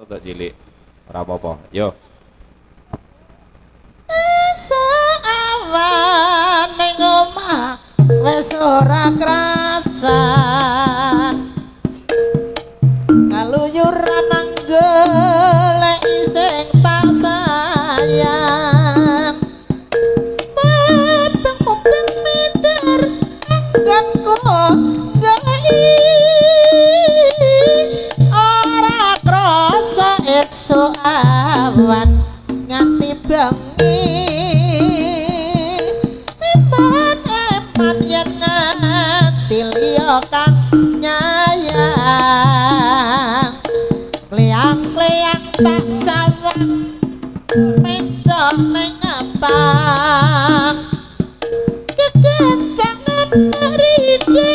Untuk cilik. Ora apa-apa. Yo. Awan ning omah wis ora krasan. Kaluyuran nang golek sing tak sayang. Mabeng-mabeng minder anggonku goleki. Ora krasa esuk awan nganti bengi. Eman yen nganti liya kang nyayang. Kliang-kliang tak sawang mencok ning ngapang. Kekencangan ride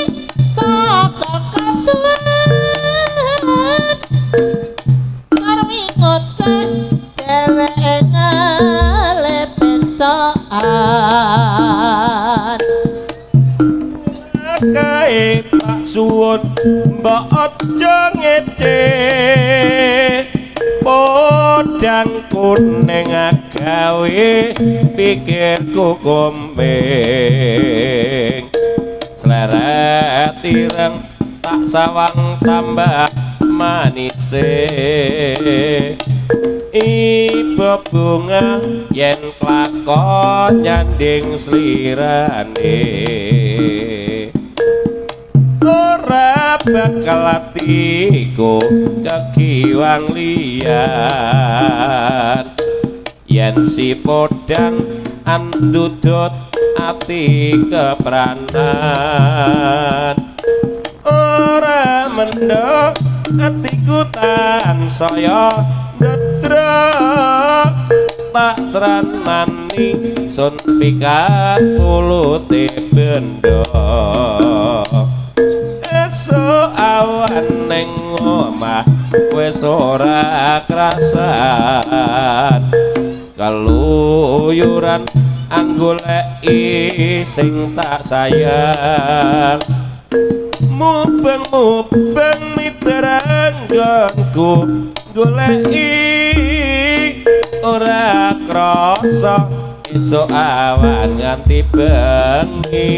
saka katuan. Sarwi ngoceh dheweke ngalepentokan. Kae tak suwun mbok aja ngece. Podang kuning gawe pikirku gombeng. Sleret ireng tak sawang tambah manise. Ibu bunga yen klakon nyanding slirane. Ora bakal atiku kekiwang liyan yen si podang andudut ati kepranan. Ora mendok atiku tansaya ndedrok tak sranani sun pikat pulute bendho. Esuk awan ning omah wis ora krasan. Kaluyuran anggoleki sing tak sayang. Mubeng-mubeng miteranggonku goleki ora krasa esuk awan nganti bengi.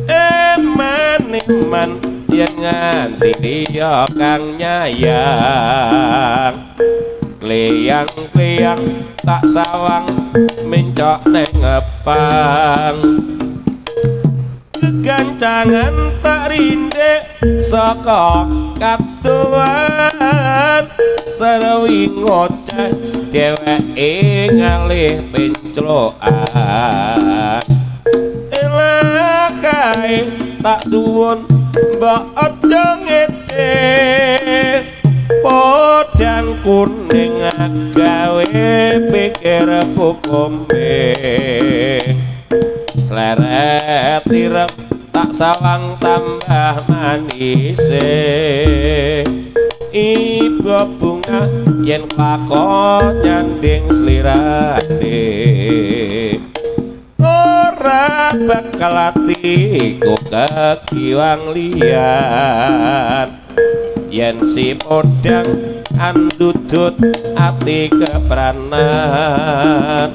Eman yen nganti liya kang nyayang. Kliang-kliang tak sawang mencok ning ngepang. Kegancangan tak rindek saka katuan. Sarwi ngoceh dheweke ngalih penclokan. Elah kae tak suwun mbok aja ngece. Podang kuning gawe pikirku gombeng. Sleret ireng tak sawang tambah manise. Ibu bunga yen klakon nyanding slirane. Ora bakal atiku kekiwang liyan yen si podang andudut ati kepranan.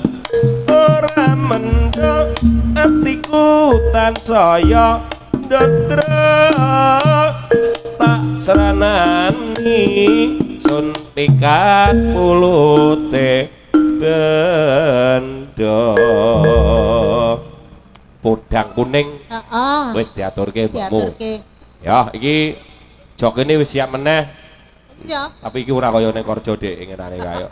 Ora mendok atiku tansaya ndedrok tak sranani sun pikat pulute bendho. Podang kuning wis diaturke mbokmu. Ya iki jogene wis siap meneh. Siap. Tapi iki ora kaya ning Korjo Dik ngenane kaya.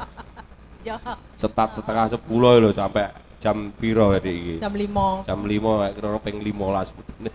Ya. Setat setengah 10 lho sampai jam piro Dik iki? Jam 5. Jam 5 kira ping 15 betune.